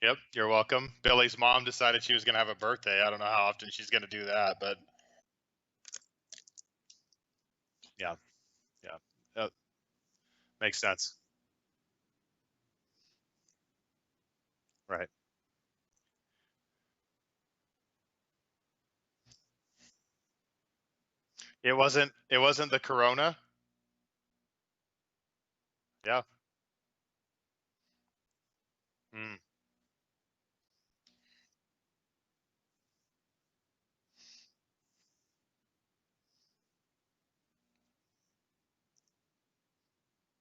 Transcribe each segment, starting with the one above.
Yep, you're welcome. Billy's mom decided she was going to have a birthday. I don't know how often she's going to do that, but yeah, yeah, makes sense. Right. It wasn't the corona. Yeah. Mm,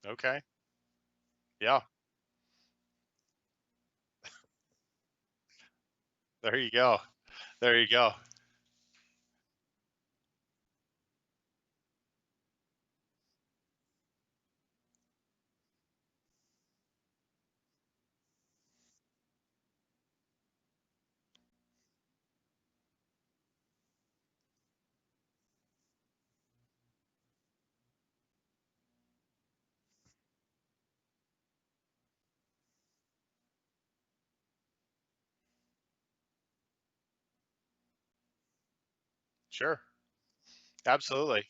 okay. Yeah. There you go. There you go. Sure. Absolutely.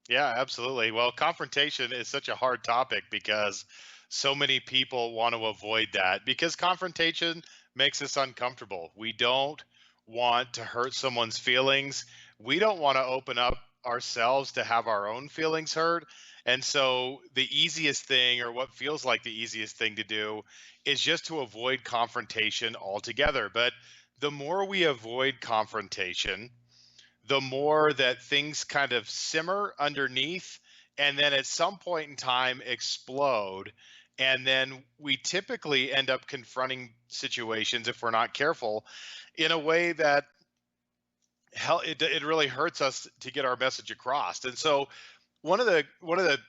Yeah, absolutely. Well, confrontation is such a hard topic because so many people want to avoid that because confrontation makes us uncomfortable. We don't want to hurt someone's feelings. We don't want to open up ourselves to have our own feelings hurt. And so the easiest thing, or what feels like the easiest thing to do, is just to avoid confrontation altogether. But the more we avoid confrontation, the more that things kind of simmer underneath and then at some point in time explode. And then we typically end up confronting situations, if we're not careful, in a way that it really hurts us to get our message across. And so one of the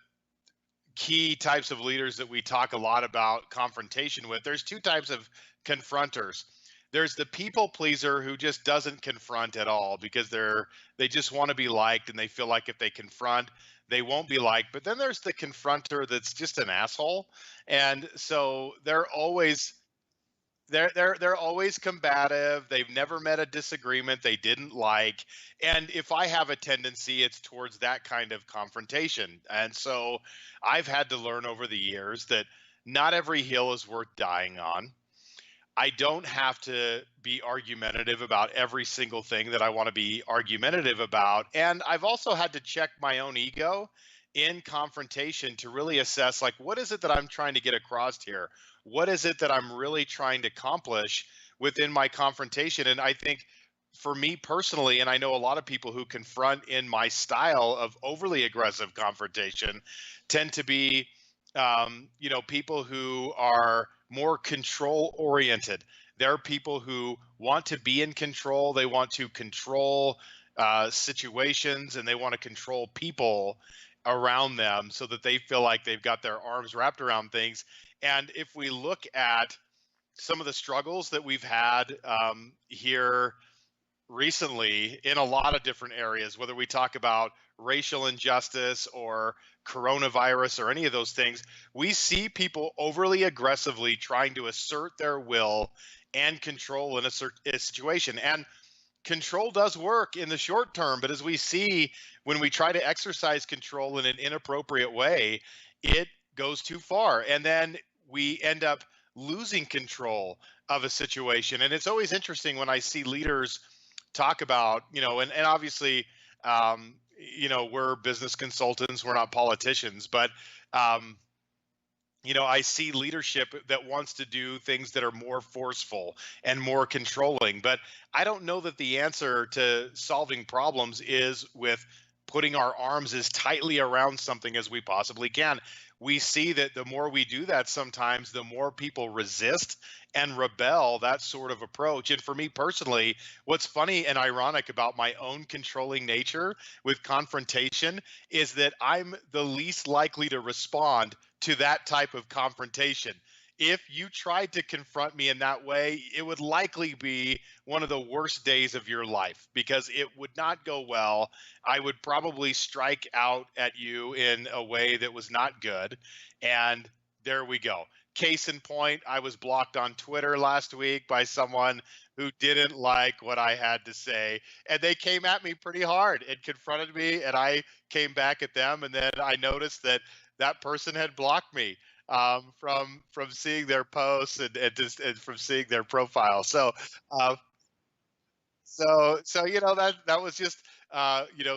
key types of leaders that we talk a lot about confrontation with, there's two types of confronters. There's the people pleaser who just doesn't confront at all because they just want to be liked and they feel like if they confront they won't be liked. But then there's the confronter that's just an asshole, and so they're always combative. They've never met a disagreement they didn't like. And if I have a tendency, it's towards that kind of confrontation. And so I've had to learn over the years that not every hill is worth dying on. I don't have to be argumentative about every single thing that I want to be argumentative about. And I've also had to check my own ego in confrontation to really assess, like, what is it that I'm trying to get across here? What is it that I'm really trying to accomplish within my confrontation? And I think for me personally, and I know a lot of people who confront in my style of overly aggressive confrontation tend to be people who are more control oriented. There are people who want to be in control. They want to control situations and they want to control people around them so that they feel like they've got their arms wrapped around things. And if we look at some of the struggles that we've had here recently in a lot of different areas, whether we talk about racial injustice or coronavirus or any of those things, we see people overly aggressively trying to assert their will and control in a situation. And control does work in the short term, but as we see, when we try to exercise control in an inappropriate way, it goes too far. And then we end up losing control of a situation. And it's always interesting when I see leaders talk about, and obviously, we're business consultants, we're not politicians, but um, I see leadership that wants to do things that are more forceful and more controlling. But I don't know that the answer to solving problems is with putting our arms as tightly around something as we possibly can. we see that the more we do that, sometimes the more people resist and rebel that sort of approach. And for me personally, what's funny and ironic about my own controlling nature with confrontation is that I'm the least likely to respond to that type of confrontation. If you tried to confront me in that way, it would likely be one of the worst days of your life because it would not go well. I would probably strike out at you in a way that was not good. And there we go. Case in point, I was blocked on Twitter last week by someone who didn't like what I had to say. And they came at me pretty hard and confronted me, and I came back at them. And then I noticed that that person had blocked me from seeing their posts and from seeing their profile. Uh, so that was just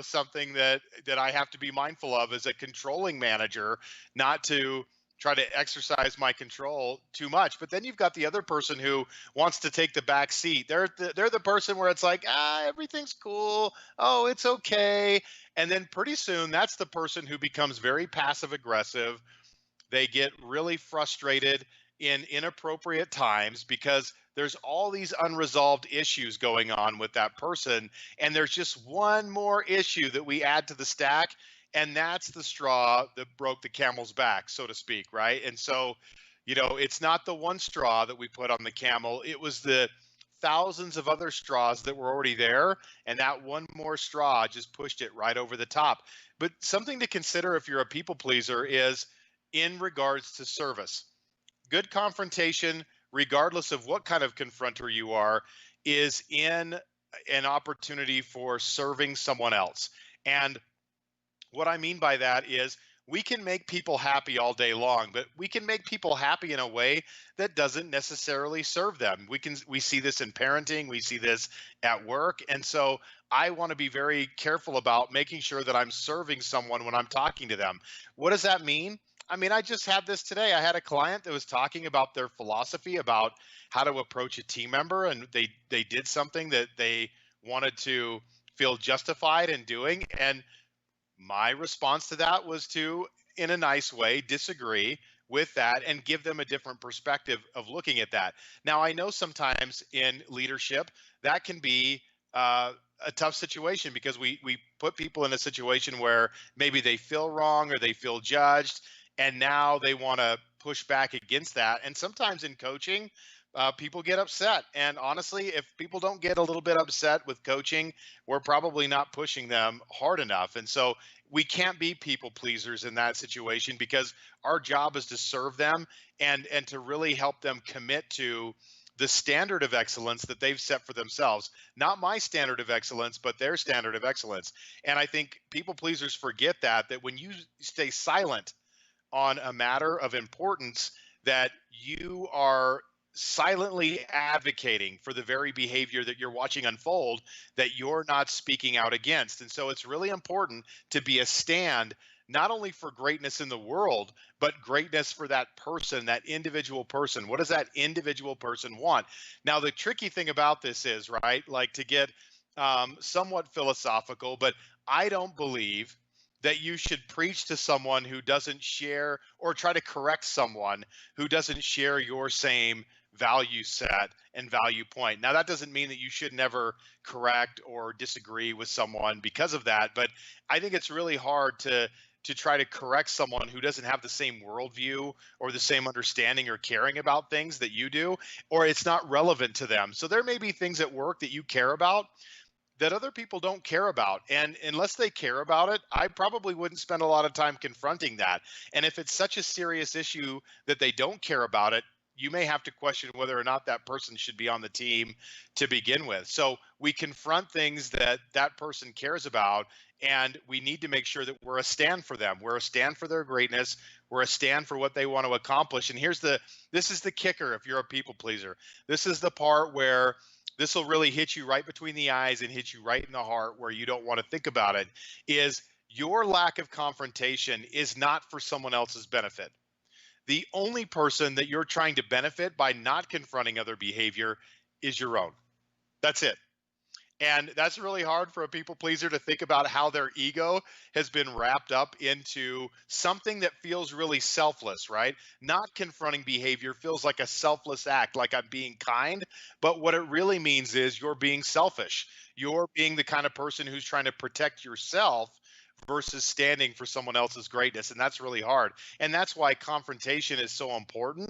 something that I have to be mindful of as a controlling manager, not to try to exercise my control too much. But then you've got the other person who wants to take the back seat. They're the person where it's like, everything's cool, oh, it's okay. And then pretty soon that's the person who becomes very passive aggressive. They get really frustrated in inappropriate times because there's all these unresolved issues going on with that person. And there's just one more issue that we add to the stack. And that's the straw that broke the camel's back, so to speak. Right. And so, it's not the one straw that we put on the camel, it was the thousands of other straws that were already there. And that one more straw just pushed it right over the top. But something to consider if you're a people pleaser is in regards to service. Good confrontation, regardless of what kind of confronter you are, is in an opportunity for serving someone else. And what I mean by that is we can make people happy all day long, but we can make people happy in a way that doesn't necessarily serve them. We see this in parenting, we see this at work. And so I want to be very careful about making sure that I'm serving someone when I'm talking to them. What does that mean? I mean, I just had this today. I had a client that was talking about their philosophy about how to approach a team member, and they did something that they wanted to feel justified in doing. And my response to that was to, in a nice way, disagree with that and give them a different perspective of looking at that. Now, I know sometimes in leadership that can be a tough situation because we put people in a situation where maybe they feel wrong or they feel judged, and now they want to push back against that. And sometimes in coaching, people get upset. And honestly, if people don't get a little bit upset with coaching, we're probably not pushing them hard enough. And so we can't be people pleasers in that situation because our job is to serve them and to really help them commit to the standard of excellence that they've set for themselves. Not my standard of excellence, but their standard of excellence. And I think people pleasers forget that when you stay silent on a matter of importance, that you are silently advocating for the very behavior that you're watching unfold that you're not speaking out against. And so it's really important to be a stand, not only for greatness in the world, but greatness for that person, that individual person. What does that individual person want? Now, the tricky thing about this is, right, like to get somewhat philosophical, but I don't believe that you should preach to someone who doesn't share, or try to correct someone who doesn't share your same value set and value point. Now, that doesn't mean that you should never correct or disagree with someone because of that, but I think it's really hard to try to correct someone who doesn't have the same worldview or the same understanding or caring about things that you do, or it's not relevant to them. So there may be things at work that you care about that other people don't care about. And unless they care about it, I probably wouldn't spend a lot of time confronting that. And if it's such a serious issue that they don't care about it, you may have to question whether or not that person should be on the team to begin with. So we confront things that that person cares about, and we need to make sure that we're a stand for them. We're a stand for their greatness. We're a stand for what they want to accomplish. And this is the kicker if you're a people pleaser. This is the part where this will really hit you right between the eyes and hit you right in the heart where you don't want to think about it, is your lack of confrontation is not for someone else's benefit. The only person that you're trying to benefit by not confronting other behavior is your own. That's it. And that's really hard for a people pleaser to think about how their ego has been wrapped up into something that feels really selfless, right? Not confronting behavior feels like a selfless act, like I'm being kind. But what it really means is you're being selfish. You're being the kind of person who's trying to protect yourself versus standing for someone else's greatness. And that's really hard. And that's why confrontation is so important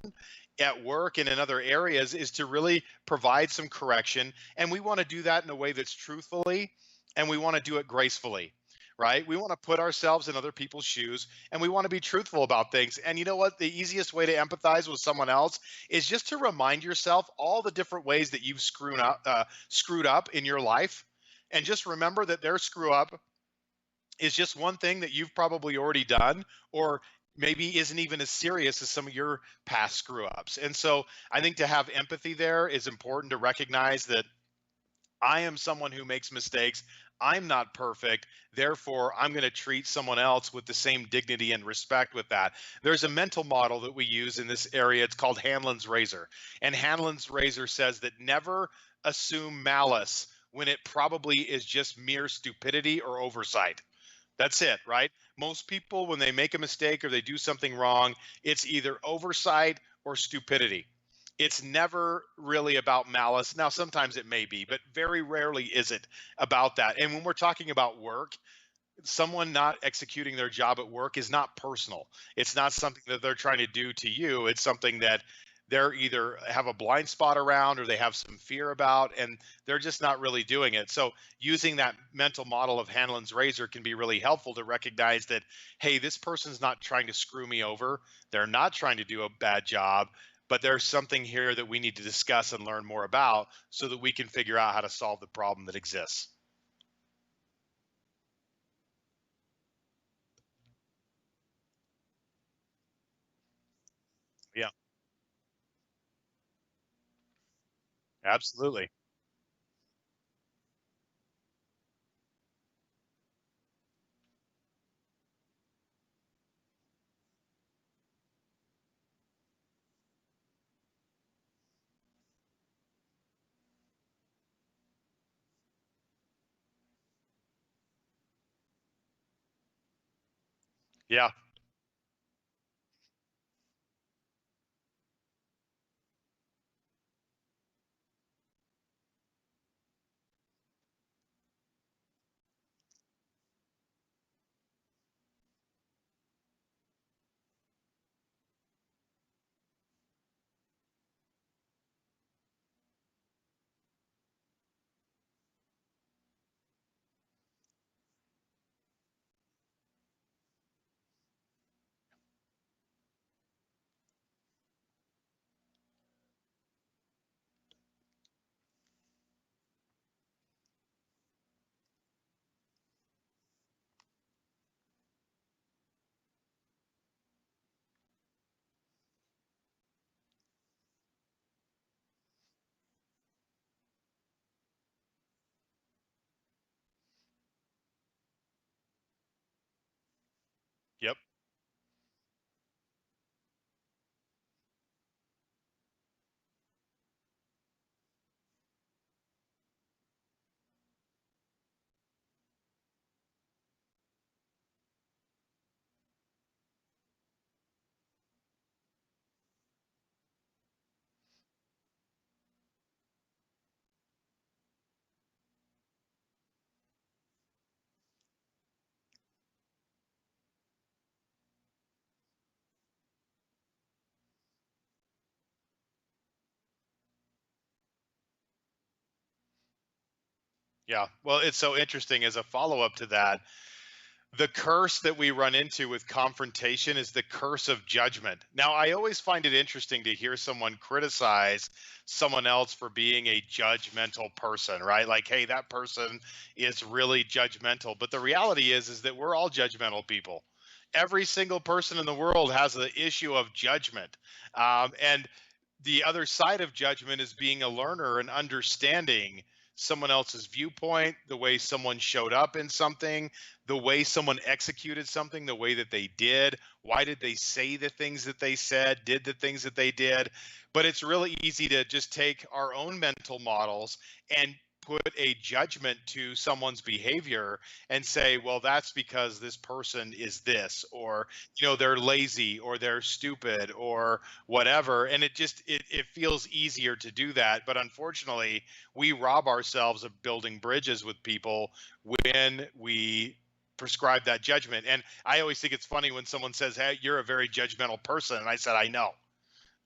at work and in other areas, is to really provide some correction, and we want to do that in a way that's truthfully, and we want to do it gracefully, right? We want to put ourselves in other people's shoes, and we want to be truthful about things. And you know what? The easiest way to empathize with someone else is just to remind yourself all the different ways that you've screwed up in your life, and just remember that their screw up is just one thing that you've probably already done, or maybe isn't even as serious as some of your past screw ups. And so I think to have empathy there is important, to recognize that I am someone who makes mistakes. I'm not perfect. Therefore, I'm going to treat someone else with the same dignity and respect with that. There's a mental model that we use in this area. It's called Hanlon's razor. And Hanlon's razor says that never assume malice when it probably is just mere stupidity or oversight. That's it, right? Most people, when they make a mistake or they do something wrong, it's either oversight or stupidity. It's never really about malice. Now, sometimes it may be, but very rarely is it about that. And when we're talking about work, someone not executing their job at work is not personal. It's not something that they're trying to do to you. It's something that they're either have a blind spot around, or they have some fear about, and they're just not really doing it. So using that mental model of Hanlon's razor can be really helpful to recognize that, hey, this person's not trying to screw me over. They're not trying to do a bad job, but there's something here that we need to discuss and learn more about so that we can figure out how to solve the problem that exists. Yeah, absolutely. Yeah. Yep. Yeah. Well, it's so interesting as a follow up to that. The curse that we run into with confrontation is the curse of judgment. Now, I always find it interesting to hear someone criticize someone else for being a judgmental person, right? Like, hey, that person is really judgmental. But the reality is that we're all judgmental people. Every single person in the world has the issue of judgment. And the other side of judgment is being a learner and understanding someone else's viewpoint, the way someone showed up in something, the way someone executed something, the way that they did, why did they say the things that they said, did the things that they did. But it's really easy to just take our own mental models and put a judgment to someone's behavior and say, well, that's because this person is this, or, they're lazy or they're stupid or whatever. And it feels easier to do that. But unfortunately, we rob ourselves of building bridges with people when we prescribe that judgment. And I always think it's funny when someone says, hey, you're a very judgmental person. And I said, I know.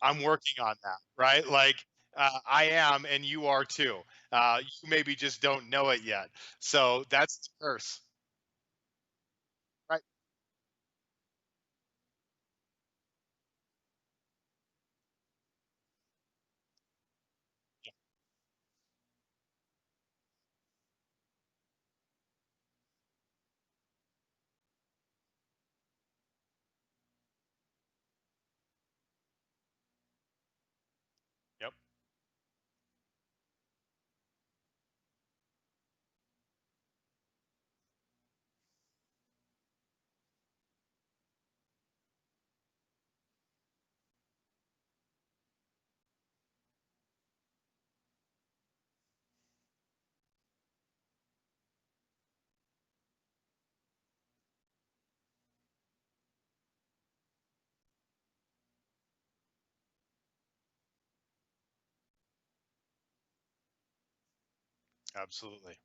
I'm working on that, right? Like, I am, and you are too. You maybe just don't know it yet. So that's the curse, right? Yep. Yep. Absolutely.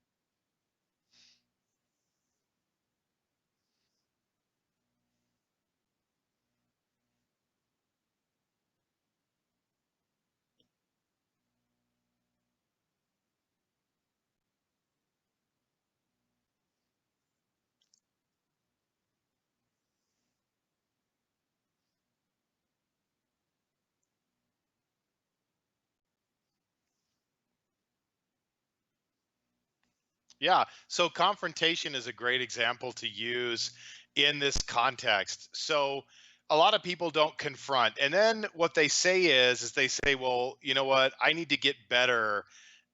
Yeah. So confrontation is a great example to use in this context. So a lot of people don't confront. And then what they say is they say, well, you know what? I need to get better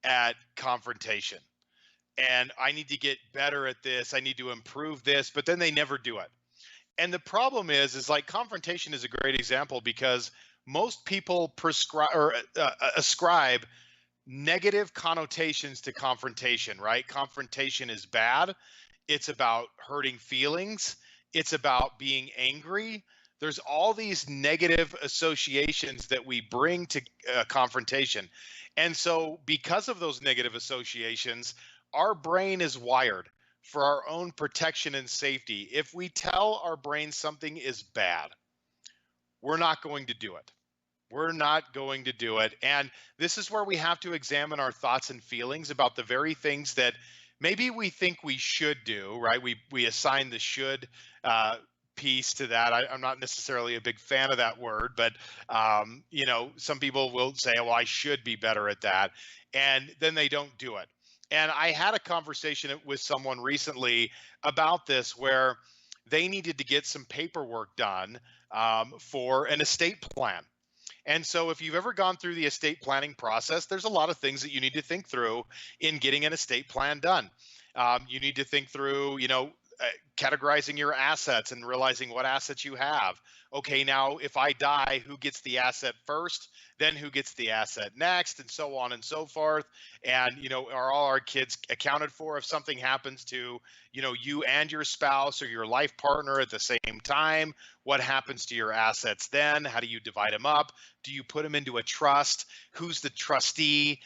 at confrontation. And I need to get better at this. I need to improve this, but then they never do it. And the problem is like confrontation is a great example because most people prescribe or ascribe negative connotations to confrontation, right? Confrontation is bad. It's about hurting feelings. It's about being angry. There's all these negative associations that we bring to confrontation. And so, because of those negative associations, our brain is wired for our own protection and safety. If we tell our brain something is bad, we're not going to do it. We're not going to do it. And this is where we have to examine our thoughts and feelings about the very things that maybe we think we should do, right? We assign the should uh, piece to that. I'm not necessarily a big fan of that word, but some people will say, "Well, I should be better at that," and then they don't do it. And I had a conversation with someone recently about this, where they needed to get some paperwork done for an estate plan. And so, if you've ever gone through the estate planning process, there's a lot of things that you need to think through in getting an estate plan done. You need to think through, categorizing your assets and realizing what assets you have. Okay, now if I die, who gets the asset first? Then who gets the asset next, and so on and so forth. And are all our kids accounted for if something happens to you and your spouse or your life partner at the same time? What happens to your assets then? How do you divide them up? Do you put them into a trust? Who's the trustee?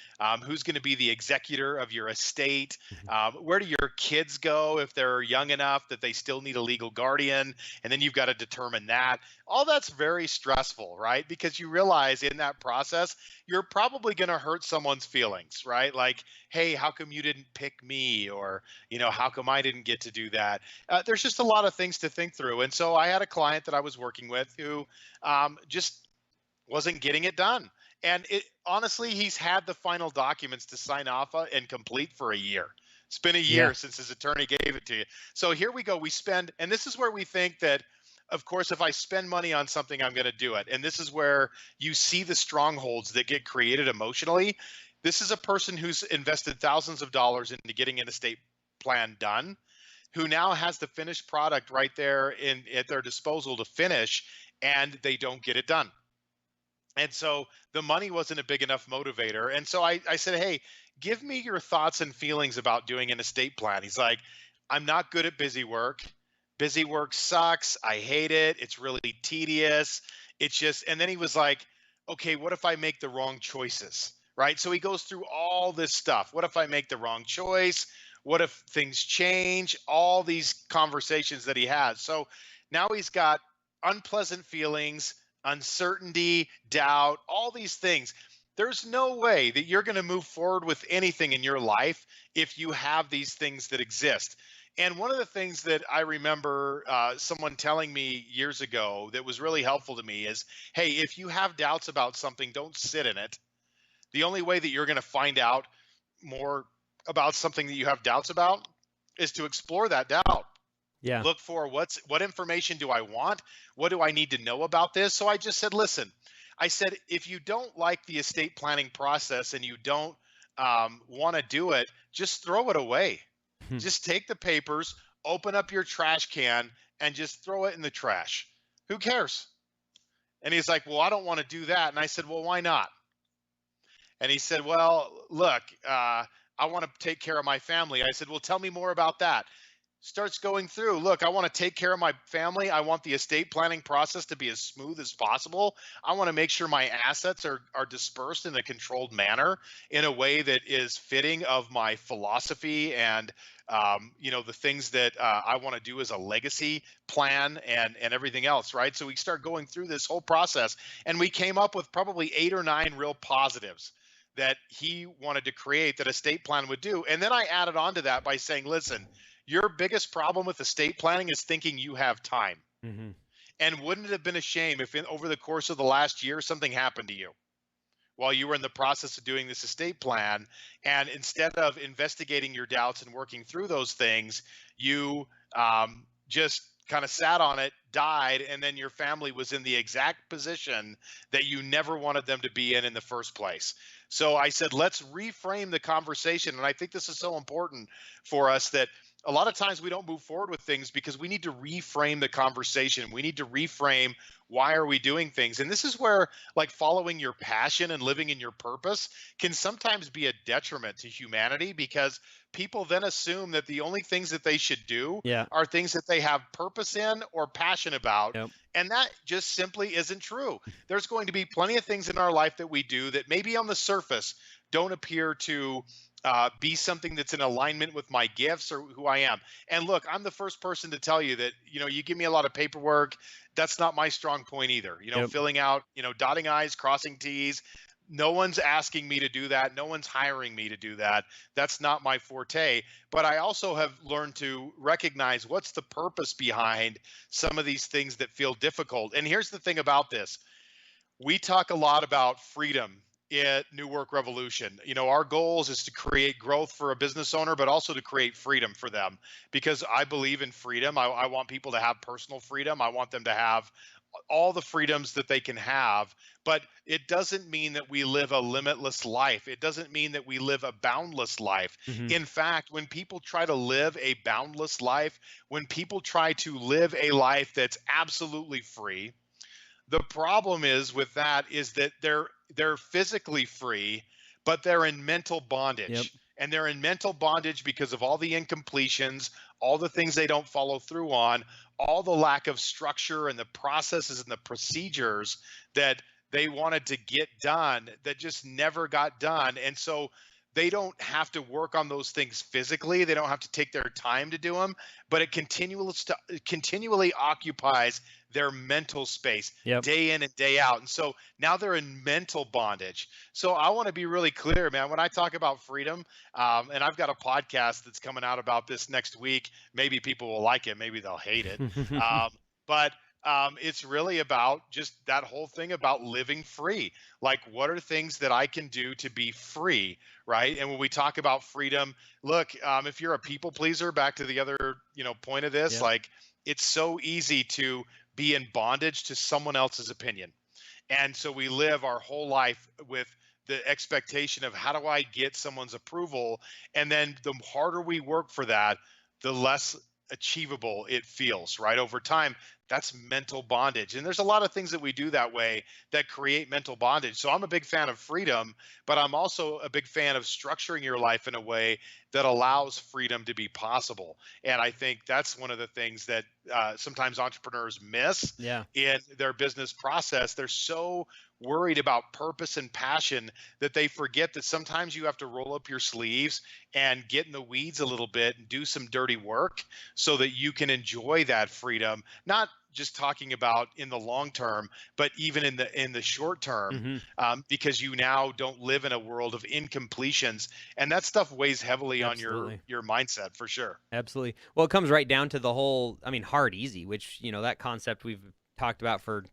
Who's going to be the executor of your estate? Mhm. Where do your kids go if they're young enough that they still need a legal guardian? And then you've got to determine that. All that's very stressful, right? Because you realize in that process, you're probably going to hurt someone's feelings, right? Like, hey, how come you didn't pick me? Or, how come I didn't get to do that? There's just a lot of things to think through. And so I had a client that I was working with who just wasn't getting it done. And honestly, he's had the final documents to sign off and complete for a year. It's been a Yeah. year since his attorney gave it to you. So here we go. We spend, and this is where we think that, of course, if I spend money on something, I'm going to do it. And this is where you see the strongholds that get created emotionally. This is a person who's invested thousands of dollars into getting an estate plan done, who now has the finished product right there at their disposal to finish, and they don't get it done. And so the money wasn't a big enough motivator. And so I said, hey, give me your thoughts and feelings about doing an estate plan. He's like, I'm not good at busy work. Busy work sucks. I hate it. It's really tedious. It's just, and then he was like, okay, what if I make the wrong choices? Right. So he goes through all this stuff. What if I make the wrong choice? What if things change? All these conversations that he has. So now he's got unpleasant feelings, uncertainty, doubt, all these things. There's no way that you're going to move forward with anything in your life if you have these things that exist. And one of the things that I remember someone telling me years ago that was really helpful to me is, hey, if you have doubts about something, don't sit in it. The only way that you're going to find out more about something that you have doubts about is to explore that doubt. Yeah. Look for what information do I want? What do I need to know about this? So I just said, listen, I said, if you don't like the estate planning process and you don't want to do it, just throw it away. Just take the papers, open up your trash can, and just throw it in the trash. Who cares? And he's like, well, I don't want to do that. And I said, well, why not? And he said, well, look, I want to take care of my family. I said, well, tell me more about that. Starts going through, look, I want to take care of my family. I want the estate planning process to be as smooth as possible. I want to make sure my assets are dispersed in a controlled manner in a way that is fitting of my philosophy and the things that I want to do as a legacy plan and everything else, right? So we start going through this whole process, and we came up with probably 8 or 9 real positives that he wanted to create that estate plan would do. And then I added on to that by saying, listen, your biggest problem with estate planning is thinking you have time. Mm-hmm. And wouldn't it have been a shame if over the course of the last year, something happened to you while you were in the process of doing this estate plan? And instead of investigating your doubts and working through those things, you just kind of sat on it, died, and then your family was in the exact position that you never wanted them to be in the first place. So I said, let's reframe the conversation. And I think this is so important for us that a lot of times we don't move forward with things because we need to reframe the conversation. We need to reframe why are we doing things. And this is where like following your passion and living in your purpose can sometimes be a detriment to humanity, because people then assume that the only things that they should do are things that they have purpose in or passion about. Yep. And that just simply isn't true. There's going to be plenty of things in our life that we do that maybe on the surface don't appear to be something that's in alignment with my gifts or who I am. And look, I'm the first person to tell you that, you give me a lot of paperwork. That's not my strong point either. Filling out, dotting I's, crossing T's. No one's asking me to do that. No one's hiring me to do that. That's not my forte. But I also have learned to recognize what's the purpose behind some of these things that feel difficult. And here's the thing about this. We talk a lot about freedom at New Work Revolution. Our goals is to create growth for a business owner, but also to create freedom for them, because I believe in freedom. I want people to have personal freedom. I want them to have all the freedoms that they can have, but it doesn't mean that we live a limitless life. It doesn't mean that we live a boundless life. Mm-hmm. In fact, when people try to live a boundless life, when people try to live a life that's absolutely free, the problem is with that is that they're physically free, but they're in mental bondage. Yep. And they're in mental bondage because of all the incompletions, all the things they don't follow through on, all the lack of structure and the processes and the procedures that they wanted to get done that just never got done. And so they don't have to work on those things physically. They don't have to take their time to do them, but it continually occupies their mental space day in and day out. And so now they're in mental bondage. So I want to be really clear, man, when I talk about freedom, and I've got a podcast that's coming out about this next week. Maybe people will like it. Maybe they'll hate it. But it's really about just that whole thing about living free. Like, what are things that I can do to be free, right? And when we talk about freedom, look, if you're a people pleaser, back to the other, point of this, like, it's so easy to be in bondage to someone else's opinion. And so we live our whole life with the expectation of how do I get someone's approval? And then the harder we work for that, the less achievable it feels, right? Over time, That's mental bondage. And there's a lot of things that we do that way that create mental bondage. So I'm a big fan of freedom, but I'm also a big fan of structuring your life in a way that allows freedom to be possible. And I think that's one of the things that sometimes entrepreneurs miss Yeah. in their business process. They're so worried about purpose and passion that they forget that sometimes you have to roll up your sleeves and get in the weeds a little bit and do some dirty work so that you can enjoy that freedom, not just talking about in the long term, but even in the short term, Hmm. because you now don't live in a world of incompletions, and that stuff weighs heavily on your Absolutely. your mindset for sure. Absolutely. Well, it comes right down to the whole, I mean, hard, easy, which, that concept we've talked about for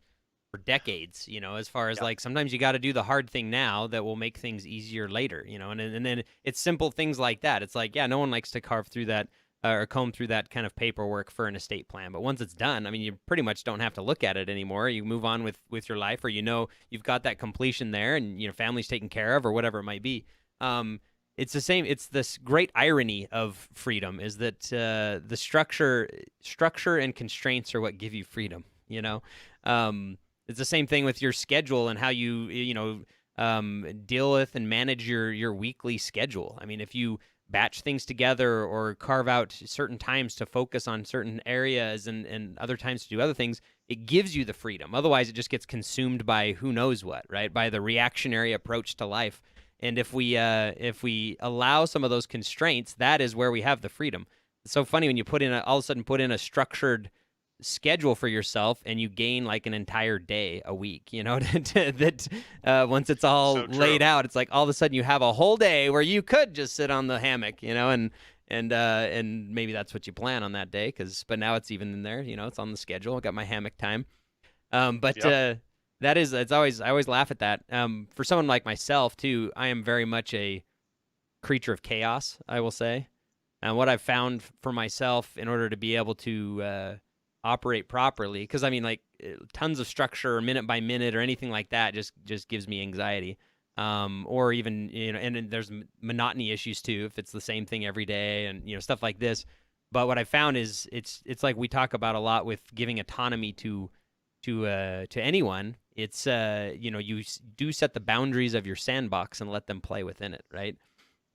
decades, as far as Yeah, like sometimes you got to do the hard thing now that will make things easier later, and then it's simple things like that. It's like, yeah, no one likes to carve through that or comb through that kind of paperwork for an estate plan. But once it's done, I mean, you pretty much don't have to look at it anymore. You move on with your life, or you've got that completion there, and family's taken care of, or whatever it might be. It's the same. It's this great irony of freedom is that the structure and constraints are what give you freedom. Um, it's the same thing with your schedule and how deal with and manage your weekly schedule. I mean, if you batch things together or carve out certain times to focus on certain areas and other times to do other things, it gives you the freedom. Otherwise, it just gets consumed by who knows what, right? By the reactionary approach to life. And if we allow some of those constraints, that is where we have the freedom. It's so funny when you all of a sudden put in a structured schedule for yourself and you gain like an entire day a week, that once it's all so laid true. out, it's like all of a sudden you have a whole day where you could just sit on the hammock, and maybe that's what you plan on that day, but now it's even in there, it's on the schedule. I got my hammock time. But Yep. I always laugh at that. For someone like myself too, I am very much a creature of chaos, I will say. And what I've found for myself in order to be able to operate properly, because I mean, like tons of structure, or minute by minute, or anything like that, just gives me anxiety. Or even and then there's monotony issues too if it's the same thing every day, and stuff like this. But what I found is it's like we talk about a lot with giving autonomy to anyone. It's do set the boundaries of your sandbox and let them play within it, right?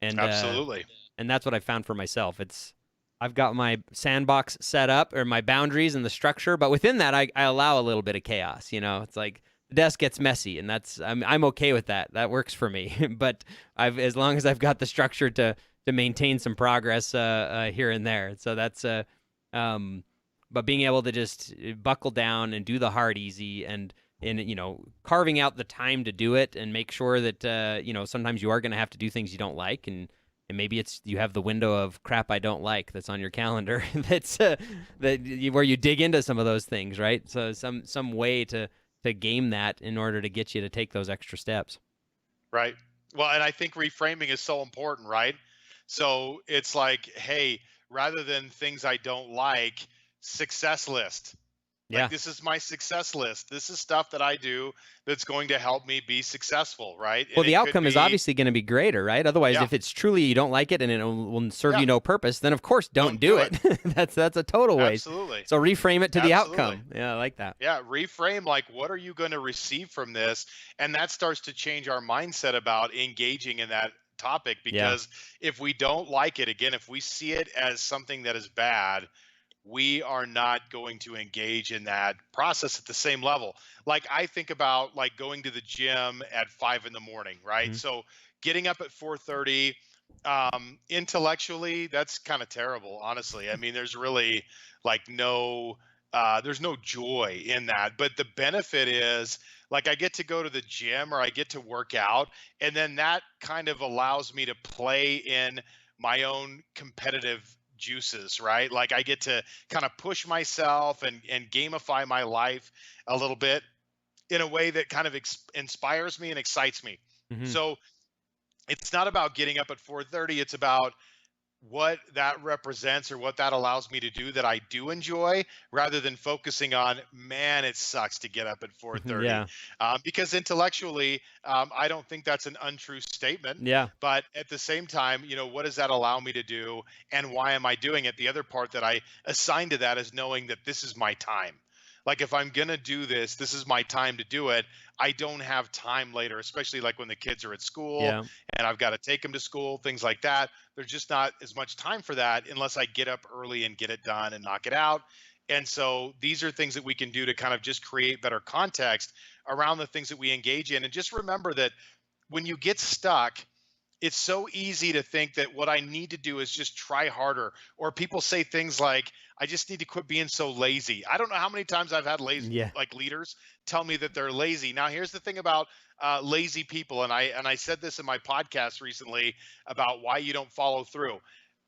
And Absolutely. and that's what I found for myself. I've got my sandbox set up, or my boundaries and the structure, but within that, I allow a little bit of chaos. It's like the desk gets messy, and I'm okay with that. That works for me. But as long as I've got the structure to maintain some progress here and there. So that's um, but being able to just buckle down and do the hard easy, and carving out the time to do it, and make sure that sometimes you are going to have to do things you don't like, and maybe it's you have the window of crap I don't like that's on your calendar that's where you dig into some of those things, right? So some way to game that in order to get you to take those extra steps. Right. Well, and I think reframing is so important, right? So it's like, hey, rather than things I don't like, success list. Like, Yeah. this is my success list. This is stuff that I do that's going to help me be successful, right? Well, And the it could outcome is be, obviously going to be greater, right? Otherwise, yeah, if it's truly you don't like it and it will serve yeah, you no purpose, then of course don't don't do do it. it. That's a total waste. Absolutely. So reframe it to the Absolutely. outcome. Yeah, I like that. Yeah, reframe, like, what are you going to receive from this? And that starts to change our mindset about engaging in that topic, Yeah. because if we don't like it, again, if we see it as something that is bad, we are not going to engage in that process at the same level. Like, I think about like going to the gym at 5 in the morning, right? Mhm. So getting up at 4:30, intellectually, that's kind of terrible, honestly. I mean, there's really like there's no joy in that. But the benefit is, like, I get to go to the gym or I get to work out, and then that kind of allows me to play in my own competitive juices, right? Like, I get to kind of push myself and gamify my life a little bit in a way that kind of inspires me and excites me. Mhm. So it's not about getting up at 4:30, it's about what that represents or what that allows me to do that I do enjoy, rather than focusing on, man, it sucks to get up at 4:30. Yeah. Because intellectually, I don't think that's an untrue statement. Yeah. But at the same time, what does that allow me to do, and why am I doing it? The other part that I assign to that is knowing that this is my time. Like if I'm going to do this, this is my time to do it. I don't have time later, especially like when the kids are at school Yeah. and I've got to take them to school, things like that. There's just not as much time for that unless I get up early and get it done and knock it out. And so these are things that we can do to kind of just create better context around the things that we engage in. And just remember that when you get stuck, it's so easy to think that what I need to do is just try harder. Or people say things like, I just need to quit being so lazy. I don't know how many times I've had lazy Yeah. like leaders tell me that they're lazy. Now, here's the thing about lazy people, and I said this in my podcast recently about why you don't follow through.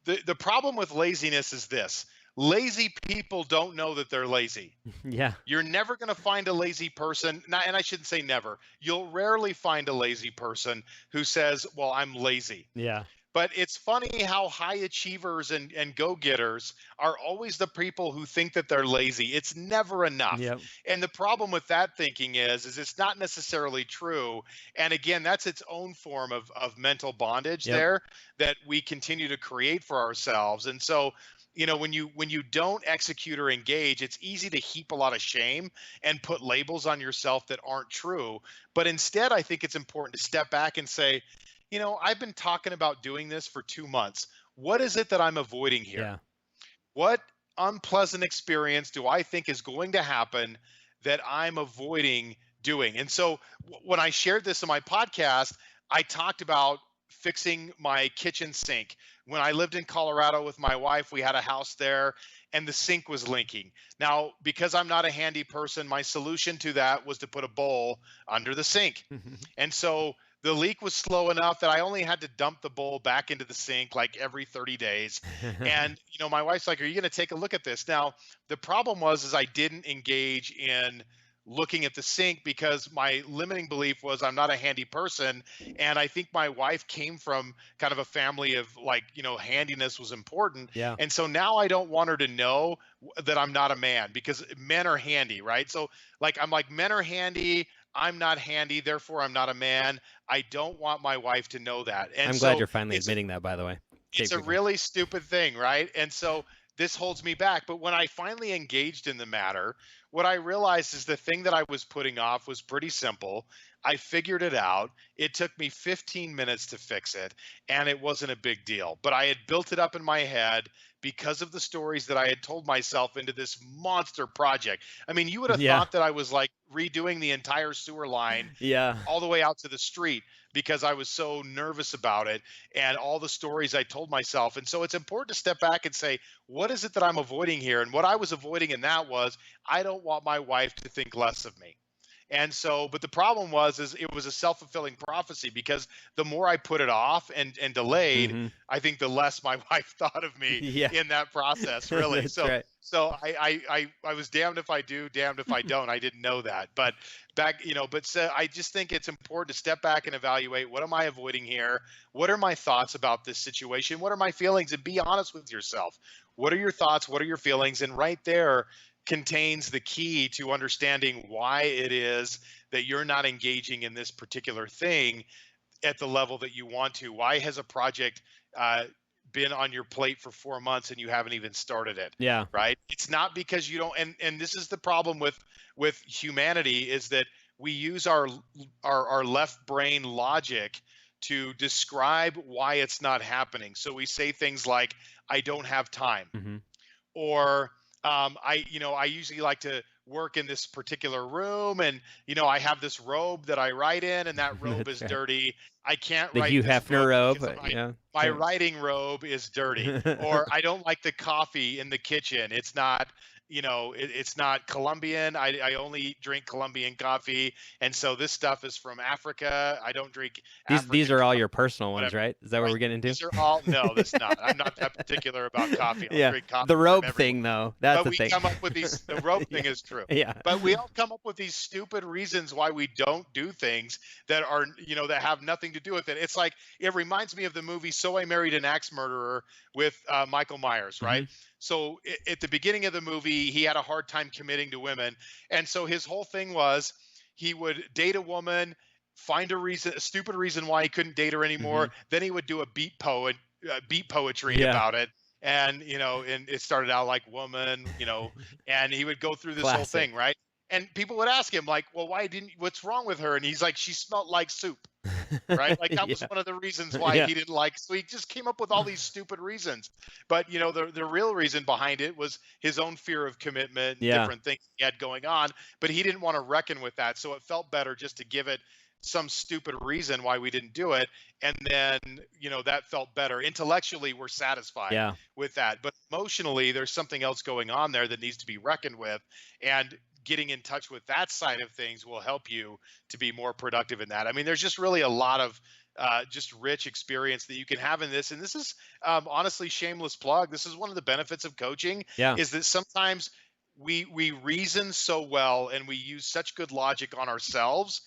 The problem with laziness is this: lazy people don't know that they're lazy. Yeah. You're never going to find a lazy person, and I shouldn't say never. You'll rarely find a lazy person who says, well, I'm lazy. Yeah. But it's funny how high achievers and go-getters are always the people who think that they're lazy. It's never enough. Yep. And the problem with that thinking is it's not necessarily true. And again, that's its own form of mental bondage Yep. there that we continue to create for ourselves. And so, when you don't execute or engage, it's easy to heap a lot of shame and put labels on yourself that aren't true. But instead, I think it's important to step back and say, I've been talking about doing this for 2 months. What is it that I'm avoiding here? Yeah. What unpleasant experience do I think is going to happen that I'm avoiding doing? And so when I shared this in my podcast, I talked about fixing my kitchen sink. When I lived in Colorado with my wife, we had a house there and the sink was leaking. Now, because I'm not a handy person, my solution to that was to put a bowl under the sink. And so the leak was slow enough that I only had to dump the bowl back into the sink like every 30 days. And, my wife's like, are you going to take a look at this? Now, the problem was I didn't engage in looking at the sink because my limiting belief was I'm not a handy person. And I think my wife came from kind of a family of like, handiness was important. Yeah. And so now I don't want her to know that I'm not a man because men are handy, right? So like, I'm like, men are handy. I'm not handy, therefore I'm not a man. I don't want my wife to know that. And I'm glad you're finally admitting that, by the way. It's a really stupid thing, right? And so this holds me back. But when I finally engaged in the matter, what I realized is the thing that I was putting off was pretty simple. I figured it out. It took me 15 minutes to fix it, and it wasn't a big deal. But I had built it up in my head because of the stories that I had told myself into this monster project. I mean, you would have thought that I was like redoing the entire sewer line all the way out to the street because I was so nervous about it and all the stories I told myself. And so it's important to step back and say, what is it that I'm avoiding here? And what I was avoiding in that was I don't want my wife to think less of me. And so, but the problem is it was a self-fulfilling prophecy because the more I put it off and delayed, I think the less my wife thought of me in that process, really. That's so, right. so I was damned if I do, damned if I don't. I didn't know that, but I just think it's important to step back and evaluate, what am I avoiding here? What are my thoughts about this situation? What are my feelings? And be honest with yourself. What are your thoughts? What are your feelings? And right there contains the key to understanding why it is that you're not engaging in this particular thing at the level that you want to. Why has a project been on your plate for 4 months and you haven't even started it? Yeah. Right. It's not because you don't. And this is the problem with humanity, is that we use our left brain logic to describe why it's not happening. So we say things like, I don't have time, or I usually like to work in this particular room, and I have this robe that I write in, and that robe is dirty. I can't the write Hugh this Hefner book robe. because my writing robe is dirty, or I don't like the coffee in the kitchen. It's not, it's not Colombian. I only drink Colombian coffee, and so this stuff is from Africa. I don't drink. These are all your personal ones, right? Is that what we're getting into? These are all that's not. I'm not that particular about coffee. I'll drink coffee the robe thing, though. That's the thing. But we come up with these. The robe thing is true. Yeah. But we all come up with these stupid reasons why we don't do things that are, that have nothing to do with it. It's like, it reminds me of the movie So I Married an Axe Murderer with Michael Myers, right? So at the beginning of the movie, he had a hard time committing to women. And so his whole thing was he would date a woman, find a stupid reason why he couldn't date her anymore. Then he would do a beat poetry about it. And, and it started out like woman, and he would go through this whole Classic. thing, right? And people would ask him, like, well, what's wrong with her? And he's like, she smelled like soup, right? Like that was Yeah. one of the reasons why Yeah. he didn't like. So he just came up with all these stupid reasons. But the real reason behind it was his own fear of commitment and Yeah. different things he had going on. But he didn't want to reckon with that, so it felt better just to give it some stupid reason why we didn't do it. And then that felt better. Intellectually, we're satisfied Yeah. with that, but emotionally, there's something else going on there that needs to be reckoned with. And getting in touch with that side of things will help you to be more productive in that. I mean, there's just really a lot of just rich experience that you can have in this. And this is honestly, shameless plug. This is one of the benefits of coaching, Yeah. is that sometimes we reason so well and we use such good logic on ourselves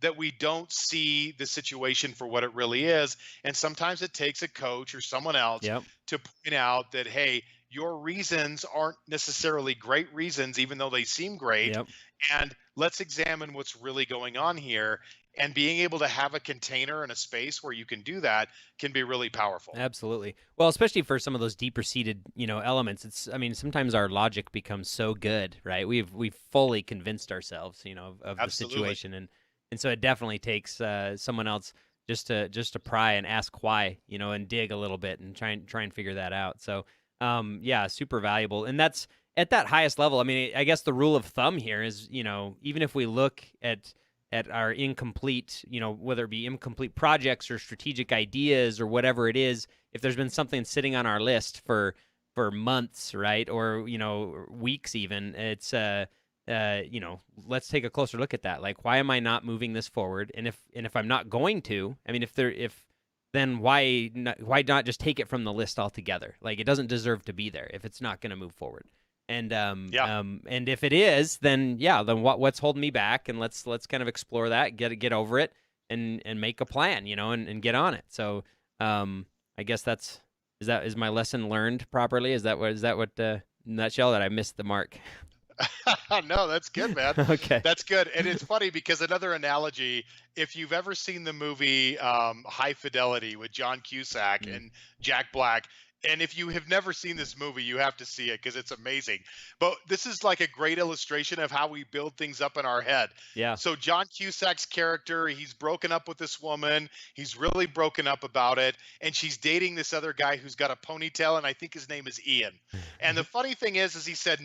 that we don't see the situation for what it really is. And sometimes it takes a coach or someone else Yep. to point out that, hey, your reasons aren't necessarily great reasons, even though they seem great. Yep. And let's examine what's really going on here. And being able to have a container and a space where you can do that can be really powerful. Absolutely. Well, especially for some of those deeper seated, elements. I mean, sometimes our logic becomes so good, right? We've fully convinced ourselves, of the Absolutely. situation, and so it definitely takes someone else just to pry and ask why, and dig a little bit and try and figure that out. So, yeah, super valuable, and that's at that highest level. I mean, I guess the rule of thumb here is, even if we look at our incomplete, whether it be incomplete projects or strategic ideas or whatever it is, if there's been something sitting on our list for months, right, or weeks even, it's let's take a closer look at that. Like, why am I not moving this forward? And if I'm not going to, I mean, then why not just take it from the list altogether? Like, it doesn't deserve to be there if it's not going to move forward. And Yeah. and if it is, then then what's holding me back? And let's kind of explore that, get over it, and make a plan, and get on it. So I guess is my lesson learned properly? Is that what nutshell that I missed the mark? No, that's good, man. Okay. That's good. And it's funny because another analogy, if you've ever seen the movie High Fidelity with John Cusack Mm. and Jack Black, and if you have never seen this movie, you have to see it because it's amazing. But this is like a great illustration of how we build things up in our head. Yeah. So John Cusack's character, he's broken up with this woman. He's really broken up about it. And she's dating this other guy who's got a ponytail, and I think his name is Ian. And the funny thing is he said,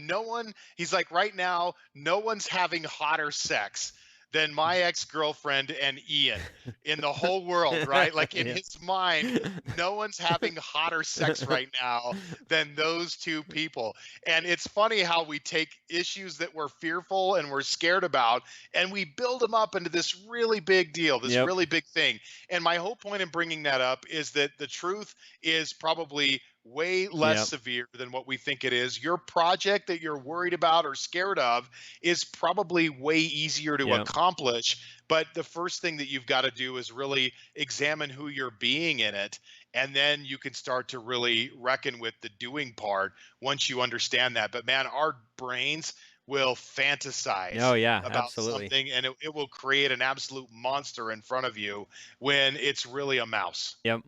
he's like, right now, no one's having hotter sex than my ex-girlfriend and Ian in the whole world, right? Like in Yeah. his mind, no one's having hotter sex right now than those two people. And it's funny how we take issues that we're fearful and we're scared about, and we build them up into this really big deal, this Yep. really big thing. And my whole point in bringing that up is that the truth is probably way less Yep. severe than what we think it is. Your project that you're worried about or scared of is probably way easier to Yep. accomplish. But the first thing that you've got to do is really examine who you're being in it. And then you can start to really reckon with the doing part once you understand that. But man, our brains will fantasize Oh yeah, about absolutely. something, and it will create an absolute monster in front of you when it's really a mouse. Yep,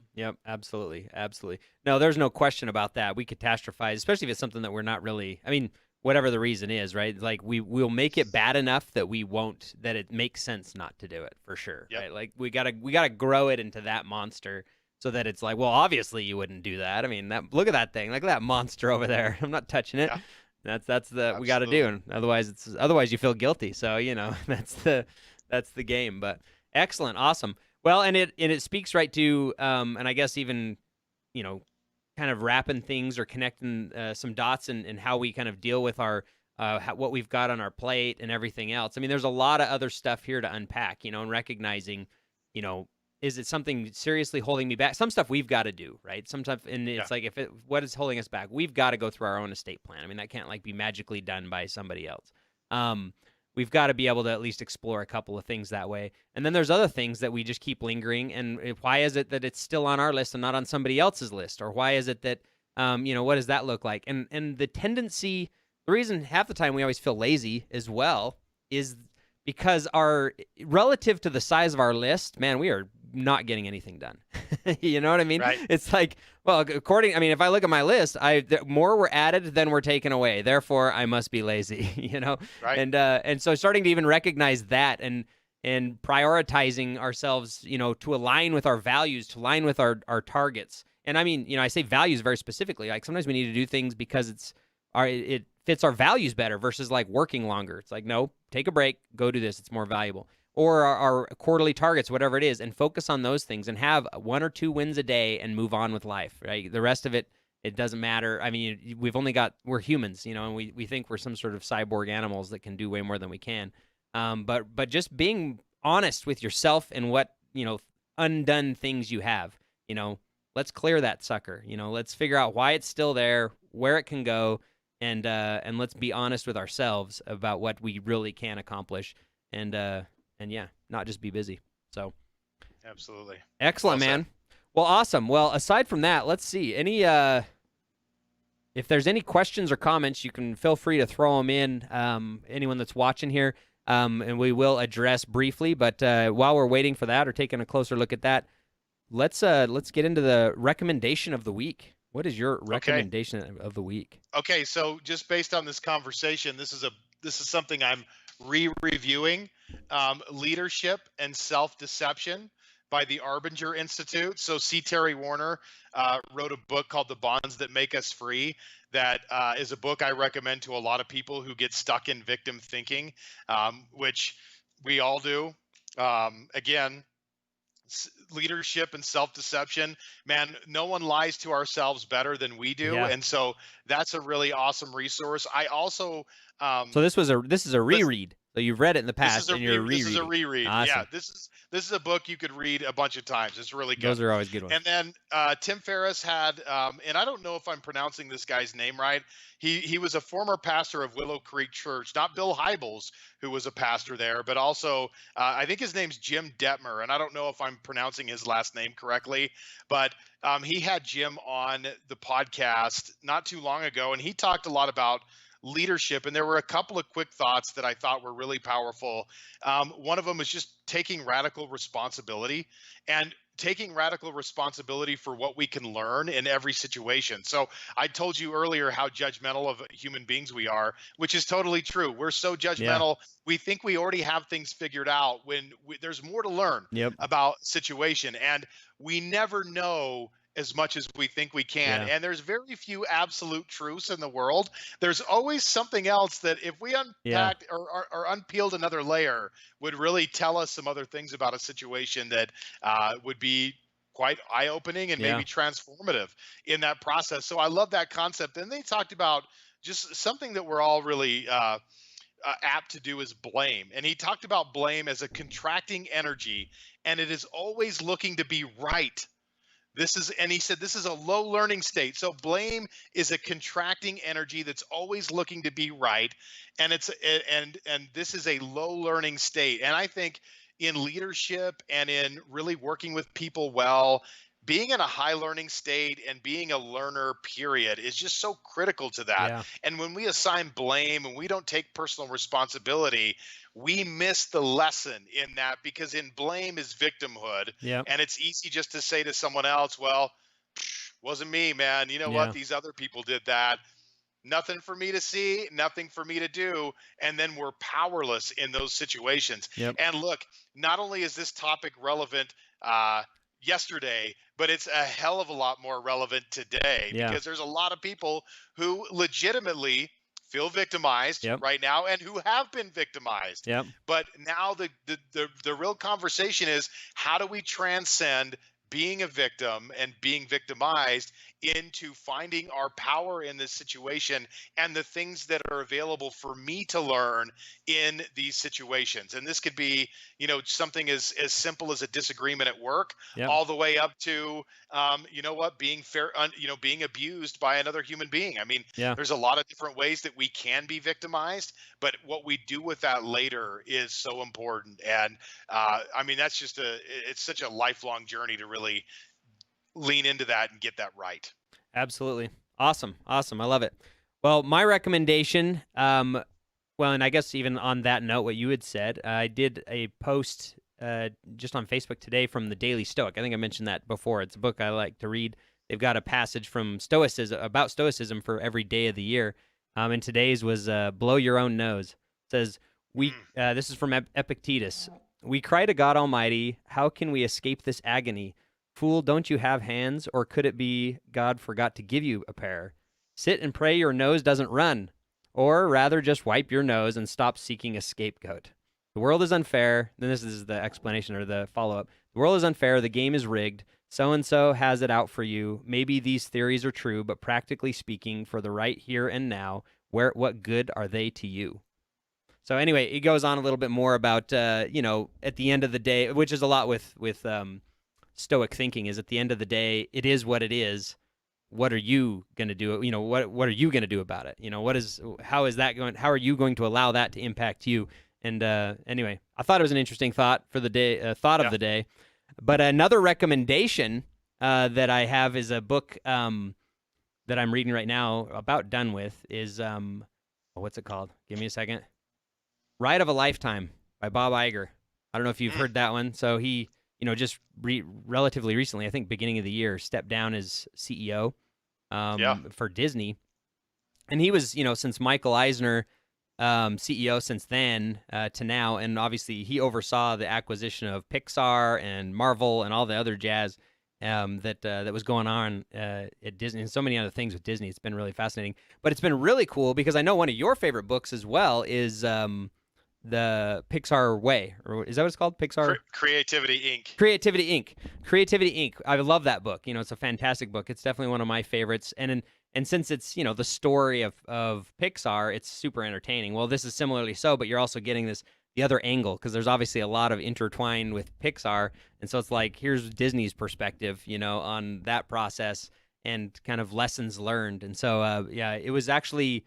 absolutely, absolutely. No, there's no question about that. We catastrophize, especially if it's something that we're not really. I mean, whatever the reason is, right? Like we'll make it bad enough that we won't, that it makes sense not to do it for sure, Yep. right? Like we gotta grow it into that monster so that it's like, well, obviously you wouldn't do that. I mean, look at that thing, look at that monster over there. I'm not touching it. Yeah. That's we got to do, Absolutely. and otherwise you feel guilty. So that's the game. But excellent, awesome. Well, and it speaks right to and I guess even you know kind of wrapping things or connecting some dots and how we kind of deal with our what we've got on our plate and everything else. I mean, there's a lot of other stuff here to unpack, and recognizing, you know, is it something seriously holding me back? Some stuff we've got to do, right? Sometimes, and Yeah. it's like what is holding us back? We've got to go through our own estate plan. I mean, that can't like be magically done by somebody else. We've got to be able to at least explore a couple of things that way. And then there's other things that we just keep lingering. And why is it that it's still on our list and not on somebody else's list? Or why is it that, what does that look like? And the tendency, the reason half the time we always feel lazy as well is because relative to the size of our list, man, we are not getting anything done. You know what I mean? Right. It's like, well, if I look at my list, more were added than were taken away. Therefore, I must be lazy, you know? Right. And so starting to even recognize that and prioritizing ourselves, you know, to align with our values, to align with our targets. And I mean, you know, I say values very specifically. Like sometimes we need to do things because it fits our values better versus like working longer. It's like, no, take a break, go do this. It's more valuable. Or our quarterly targets, whatever it is, and focus on those things and have 1 or 2 wins a day and move on with life, right? The rest of it, it doesn't matter. I mean, we're humans, you know, and we think we're some sort of cyborg animals that can do way more than we can. But just being honest with yourself and what, you know, undone things you have, you know, let's clear that sucker, you know, let's figure out why it's still there, where it can go, and let's be honest with ourselves about what we really can accomplish, and yeah, not just be busy. So absolutely. Excellent, man. Well, awesome. Well, aside from that, let's see. If there's any questions or comments, you can feel free to throw them in, anyone that's watching here, and we will address briefly. But while we're waiting for that or taking a closer look at that, let's get into the recommendation of the week. What is your recommendation of the week? Okay, so just based on this conversation, this is something I'm reviewing, Leadership and Self-Deception by the Arbinger Institute. So C. Terry Warner wrote a book called The Bonds That Make Us Free. That is a book I recommend to a lot of people who get stuck in victim thinking, which we all do. Again, leadership and self-deception, man, no one lies to ourselves better than we do. And so that's a really awesome resource. I also so this is a reread. So you've read it in the past and you're rereading. This is a reread. Awesome. Yeah, this is a book you could read a bunch of times. It's really good. Those are always good ones. And then Tim Ferriss had, and I don't know if I'm pronouncing this guy's name right. He was a former pastor of Willow Creek Church, not Bill Hybels, who was a pastor there, but also I think his name's Jim Detmer, and I don't know if I'm pronouncing his last name correctly, but he had Jim on the podcast not too long ago, and he talked a lot about leadership, and there were a couple of quick thoughts that I thought were really powerful. One of them is just taking radical responsibility and taking radical responsibility for what we can learn in every situation. So I told you earlier how judgmental of human beings we are, which is totally true. We're so judgmental. Yeah. We think we already have things figured out when there's more to learn about situation, and we never know as much as we think we can. And there's very few absolute truths in the world. There's always something else that if we unpacked or unpeeled another layer would really tell us some other things about a situation that would be quite eye-opening and maybe transformative in that process. So I love that concept. And they talked about just something that we're all really apt to do is blame. And he talked about blame as a contracting energy, and it is always looking to be right. And he said this is a low learning state. So blame is a contracting energy that's always looking to be right, and this is a low learning state. And I think in leadership and in really working with people well, being in a high learning state and being a learner, period, is just so critical to that. Yeah. And when we assign blame and we don't take personal responsibility, we miss the lesson in that, because in blame is victimhood. Yeah. And it's easy just to say to someone else, well, wasn't me, man. You know what? These other people did that. Nothing for me to see, nothing for me to do. And then we're powerless in those situations. Yep. And look, not only is this topic relevant yesterday, but it's a hell of a lot more relevant today, because there's a lot of people who legitimately feel victimized right now and who have been victimized. Yep. But now the real conversation is, how do we transcend being a victim and being victimized into finding our power in this situation and the things that are available for me to learn in these situations. And this could be, something as simple as a disagreement at work, all the way up to, being fair, being abused by another human being. I mean, there's a lot of different ways that we can be victimized, but what we do with that later is so important. And that's just it's such a lifelong journey to really lean into that and get that right. Absolutely. Awesome. I love it. Well, my recommendation, and I guess even on that note, what you had said, I did a post just on Facebook today from the Daily Stoic. I think I mentioned that before. It's a book I like to read. They've got a passage from Stoicism about Stoicism for every day of the year. And today's was blow your own nose. It says this is from Epictetus. We cry to God Almighty, how can we escape this agony? Fool, don't you have hands, or could it be God forgot to give you a pair? Sit and pray your nose doesn't run, or rather just wipe your nose and stop seeking a scapegoat. The world is unfair. Then this is the explanation or the follow-up. The world is unfair. The game is rigged. So-and-so has it out for you. Maybe these theories are true, but practically speaking, for the right here and now, what good are they to you? So anyway, it goes on a little bit more about, at the end of the day, which is a lot with Stoic thinking, is at the end of the day, it is what it is. What are you going to do? What are you going to do about it? How is that going? How are you going to allow that to impact you? And anyway, I thought it was an interesting thought for the day, of the day. But another recommendation that I have is a book that I'm reading right now, about done with, is what's it called? Give me a second. Ride of a Lifetime by Bob Iger. I don't know if you've heard that one. So he, just relatively recently, I think beginning of the year, stepped down as CEO for Disney. And he was, since Michael Eisner, CEO since then to now, and obviously he oversaw the acquisition of Pixar and Marvel and all the other jazz that was going on at Disney, and so many other things with Disney. It's been really fascinating, but it's been really cool because I know one of your favorite books as well is the Pixar Way, or is that what it's called? Pixar Creativity Inc. Creativity Inc. I love that book. It's a fantastic book. It's definitely one of my favorites, and since it's the story of Pixar, it's super entertaining. Well, this is similarly so, but you're also getting the other angle, because there's obviously a lot of intertwined with Pixar, and so it's like, here's Disney's perspective, on that process and kind of lessons learned. And so it was actually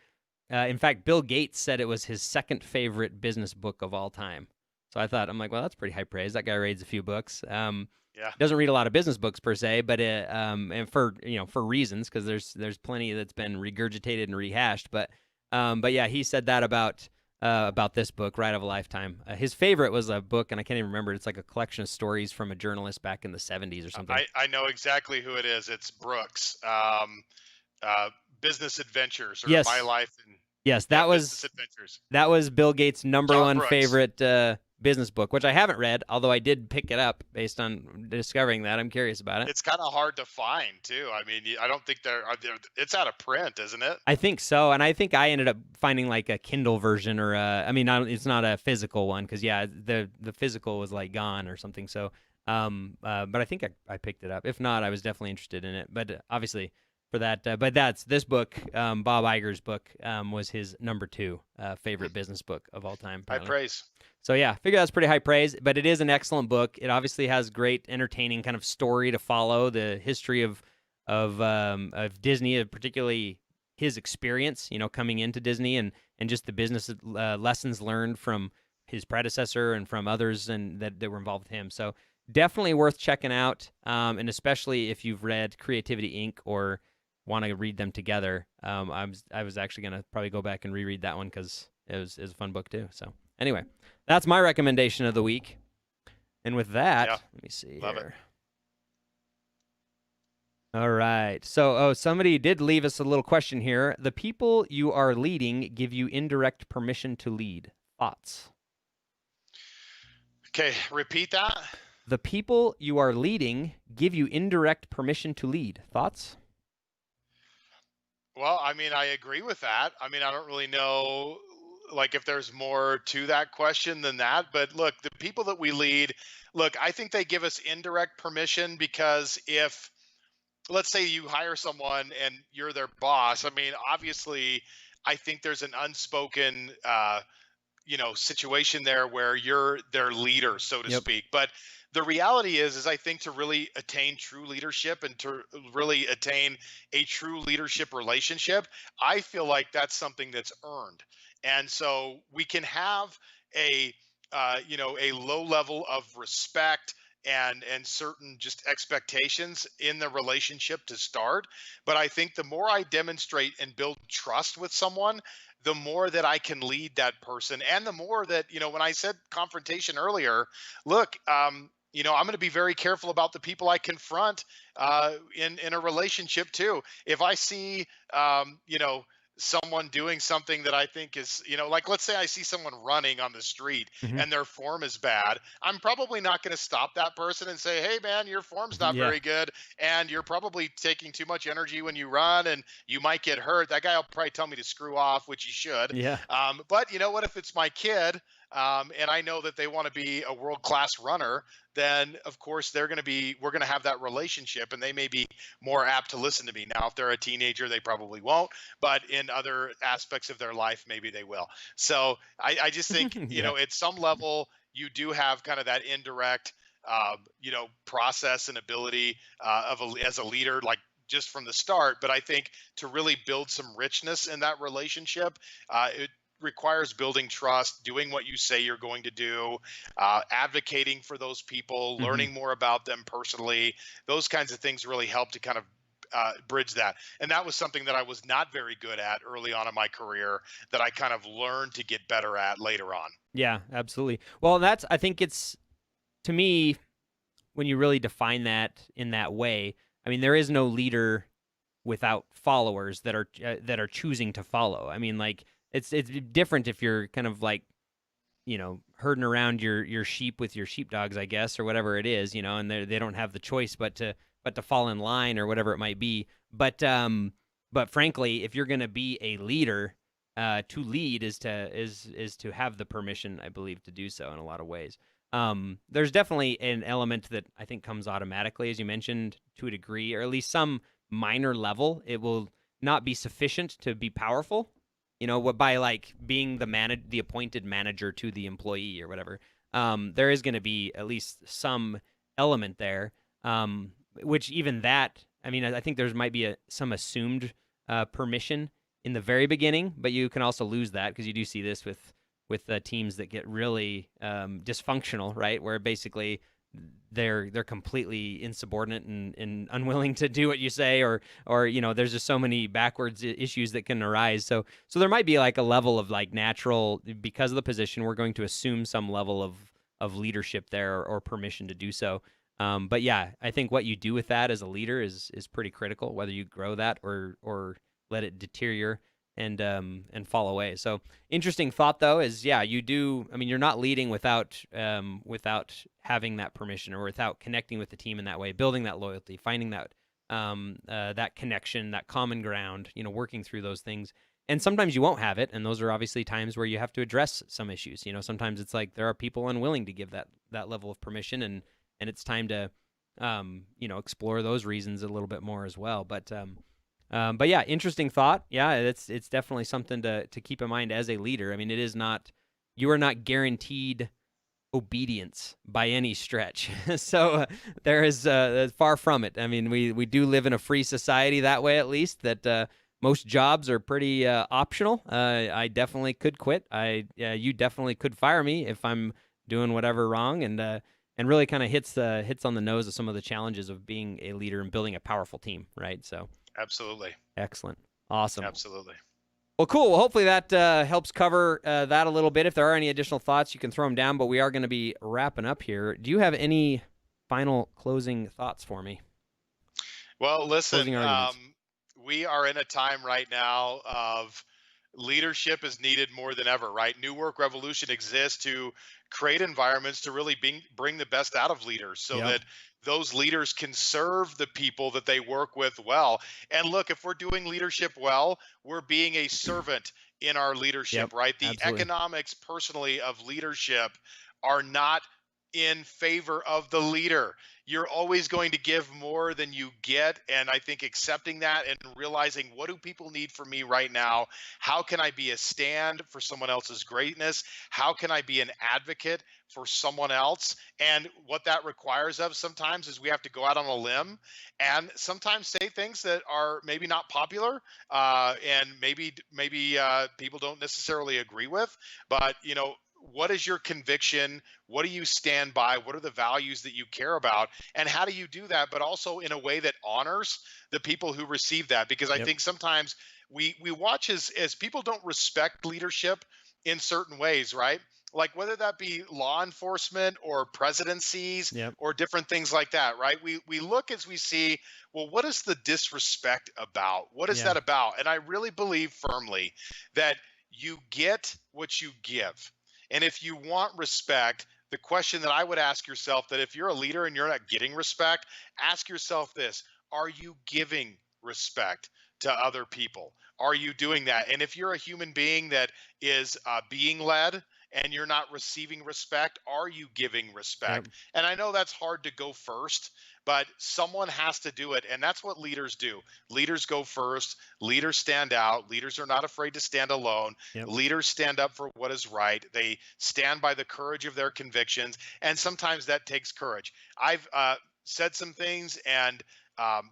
in fact, Bill Gates said it was his second favorite business book of all time. So I'm like, well, that's pretty high praise. That guy reads a few books. Doesn't read a lot of business books per se, but and for reasons, because there's plenty that's been regurgitated and rehashed. But yeah, he said that about this book, Ride of a Lifetime. His favorite was a book, and I can't even remember. It's like a collection of stories from a journalist back in the 70s or something. I know exactly who it is. It's Brooks. Business Adventures, or yes. My Life in Business Adventures. That was Bill Gates' number one Brooks. favorite business book, which I haven't read, although I did pick it up based on discovering that. I'm curious about it. It's kind of hard to find too. I mean, I don't think it's out of print, isn't it? I think so, and I think I ended up finding like a Kindle version, or it's not a physical one, because the physical was like gone or something. So, but I think I picked it up. If not, I was definitely interested in it. But obviously, for that, but that's this book. Bob Iger's book was his number 2 favorite business book of all time. Apparently. High praise. So yeah, I figure that's pretty high praise, but it is an excellent book. It obviously has great, entertaining kind of story to follow, the history of Disney, particularly his experience, coming into Disney, and just the business lessons learned from his predecessor and from others and that were involved with him. So definitely worth checking out, and especially if you've read Creativity Inc. or want to read them together. I was actually gonna probably go back and reread that one because it was a fun book too. So anyway, that's my recommendation of the week. And with that, let me see Love here. All right. So, somebody did leave us a little question here. The people you are leading give you indirect permission to lead. Thoughts? Okay, repeat that. The people you are leading give you indirect permission to lead. Thoughts? Well, I mean, I agree with that. I mean, I don't really know, like, if there's more to that question than that. But look, the people that we lead, I think they give us indirect permission, because if, let's say you hire someone and you're their boss, I mean, obviously, I think there's an unspoken, situation there where you're their leader, so to speak. But the reality is I think to really attain true leadership and to really attain a true leadership relationship, I feel like that's something that's earned. And so we can have a low level of respect and certain just expectations in the relationship to start. But I think the more I demonstrate and build trust with someone, the more that I can lead that person, and the more that, when I said confrontation earlier, look, I'm going to be very careful about the people I confront in a relationship too. If I see, someone doing something that I think is, like, let's say I see someone running on the street Hmm. and their form is bad, I'm probably not going to stop that person and say, hey, man, your form's not Yeah. very good. And you're probably taking too much energy when you run and you might get hurt. That guy will probably tell me to screw off, which he should. Yeah. But you know what? If it's my kid, and I know that they want to be a world class runner, then of course we're going to have that relationship, and they may be more apt to listen to me. Now, if they're a teenager, they probably won't, but in other aspects of their life, maybe they will. So I just think, Yeah. at some level, you do have kind of that indirect, process and ability as a leader, like just from the start. But I think to really build some richness in that relationship, it requires building trust, doing what you say you're going to do, advocating for those people, Hmm. learning more about them personally. Those kinds of things really help to kind of bridge that. And that was something that I was not very good at early on in my career that I kind of learned to get better at later on. Yeah, absolutely. Well, I think it's, to me, when you really define that in that way, I mean, there is no leader without followers that are choosing to follow. I mean, like, it's different if you're kind of like, herding around your sheep with your sheepdogs, I guess, or whatever it is, and they don't have the choice but to fall in line or whatever it might be. But frankly, if you're going to be a leader, to lead is to have the permission, I believe, to do so in a lot of ways. There's definitely an element that I think comes automatically, as you mentioned, to a degree, or at least some minor level. It will not be sufficient to be powerful, what by like being the appointed manager to the employee or whatever. There is going to be at least some element there, which even that, I mean, I think there might be some assumed permission in the very beginning, but you can also lose that because you do see this with teams that get really dysfunctional, right? Where basically they're completely insubordinate and unwilling to do what you say, or there's just so many backwards issues that can arise. So there might be like a level of like natural, because of the position, we're going to assume some level of leadership there, or permission to do so. But yeah, I think what you do with that as a leader is pretty critical, whether you grow that or let it deteriorate and fall away. So interesting thought though is, yeah, you do. I mean, you're not leading without having that permission, or without connecting with the team in that way, building that loyalty, finding that connection, that common ground. Working through those things. And sometimes you won't have it, and those are obviously times where you have to address some issues. Sometimes it's like there are people unwilling to give that level of permission, and it's time to explore those reasons a little bit more as well. But yeah, interesting thought. Yeah, it's definitely something to keep in mind as a leader. I mean, you are not guaranteed obedience by any stretch. So there is far from it. I mean, we do live in a free society that way, at least, that most jobs are pretty optional. I definitely could quit. You definitely could fire me if I'm doing whatever wrong, and really kind of hits on the nose of some of the challenges of being a leader and building a powerful team, right? So Absolutely. excellent. Awesome. Absolutely. Well, cool. Well, hopefully that helps cover that a little bit. If there are any additional thoughts, you can throw them down, but we are going to be wrapping up here. Do you have any final closing thoughts for me? Well, listen, Closing arguments. we are in a time right now of leadership is needed more than ever, right? New Work Revolution exists to create environments to really bring the best out of leaders so Yep. that those leaders can serve the people that they work with well. And look, if we're doing leadership well, we're being a servant in our Yep. leadership, right? The Absolutely. economics, personally, of leadership are not in favor of the leader. You're always going to give more than you get. And I think accepting that and realizing, what do people need from me right now? How can I be a stand for someone else's greatness? How can I be an advocate for someone else? And what that requires of sometimes is we have to go out on a limb and sometimes say things that are maybe not popular, and maybe people don't necessarily agree with, but what is your conviction? What do you stand by? What are the values that you care about? And how do you do that, but also in a way that honors the people who receive that? Because I Yep. think sometimes we watch as people don't respect leadership in certain ways, right? Like whether that be law enforcement or presidencies Yep. or different things like that, right? We look as we see, well, what is the disrespect about? What is Yeah. that about? And I really believe firmly that you get what you give. And if you want respect, the question that I would ask yourself, that if you're a leader and you're not getting respect, ask yourself this: are you giving respect to other people? Are you doing that? And if you're a human being that is being led and you're not receiving respect, are you giving Yep. respect? And I know that's hard to go first, but someone has to do it. And that's what leaders do. Leaders go first. Leaders stand out. Leaders are not afraid to stand alone. Yep. Leaders stand up for what is right. They stand by the courage of their convictions. And sometimes that takes courage. I've said some things and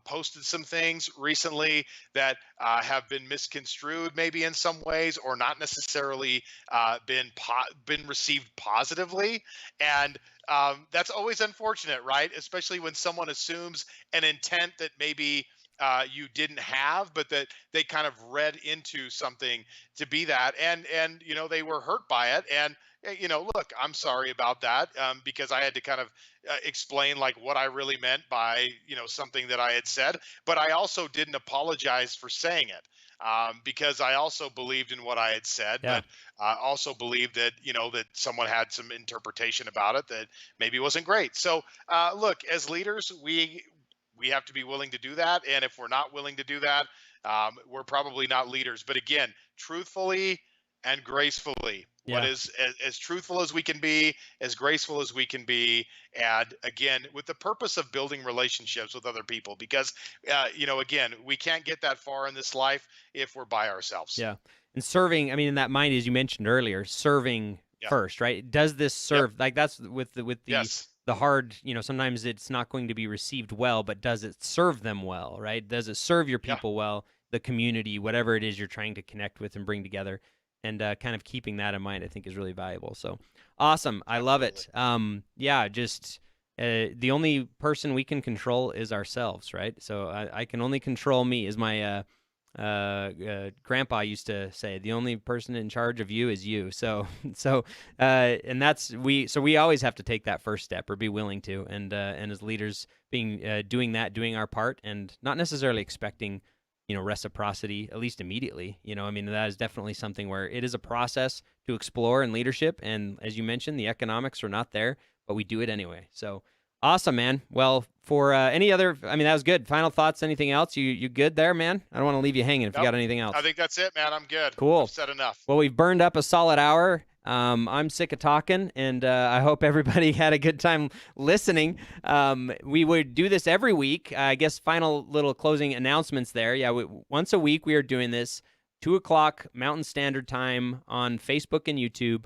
posted some things recently that have been misconstrued, maybe in some ways, or not necessarily been received positively, and that's always unfortunate, right? Especially when someone assumes an intent that maybe you didn't have, but that they kind of read into something to be that, and they were hurt by it, and look, I'm sorry about that, because I had to kind of explain like what I really meant by something that I had said, but I also didn't apologize for saying it. Because I also believed in what I had said, Yeah. but I also believed that that someone had some interpretation about it that maybe wasn't great. So look, as leaders, we have to be willing to do that, and if we're not willing to do that, we're probably not leaders. But again, truthfully and gracefully, what Yeah. is as truthful as we can be, as graceful as we can be, and again, with the purpose of building relationships with other people, because again, we can't get that far in this life if we're by ourselves. Yeah. And serving, I mean, in that mind, as you mentioned earlier, serving Yeah. first, right? Does this Yep. serve, like that's with Yes. the hard, sometimes it's not going to be received well, but does it serve them well, right? Does it serve your Yeah. people well, the community, whatever it is you're trying to connect with and bring together? And kind of keeping that in mind, I think, is really valuable. So awesome. I love Absolutely. it. Yeah, just the only person we can control is ourselves, right? So I can only control me, is my grandpa used to say. The only person in charge of you is you. So and that's we always have to take that first step, or be willing to, and as leaders, being doing our part, and not necessarily expecting reciprocity, at least immediately. I mean, that is definitely something where it is a process to explore in leadership, and as you mentioned, the economics are not there, but we do it anyway. So awesome, man. Well, for any other, I mean, that was good. Final thoughts? Anything else? You good there, man? I don't want to leave you hanging if you Nope. got anything I else. think that's it, man. I'm good. Cool. I've said enough. Well, we've burned up a solid hour. I'm sick of talking, and I hope everybody had a good time listening. We would do this every week. I guess final little closing announcements there. Yeah, once a week we are doing this, 2:00 Mountain Standard Time on Facebook and YouTube.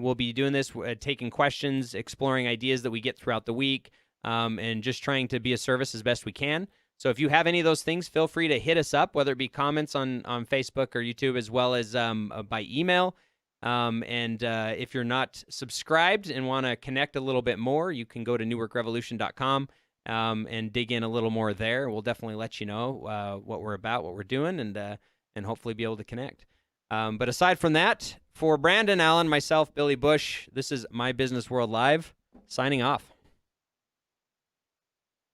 We'll be doing this, taking questions, exploring ideas that we get throughout the week, and just trying to be a service as best we can. So if you have any of those things, feel free to hit us up, whether it be comments on Facebook or YouTube, as well as by email. And if you're not subscribed and want to connect a little bit more, you can go to newworkrevolution.com and dig in a little more there. We'll definitely let you know what we're about, what we're doing, and hopefully be able to connect. But aside from that, for Brandon Allen, myself, Billy Bush, this is My Business World Live, signing off.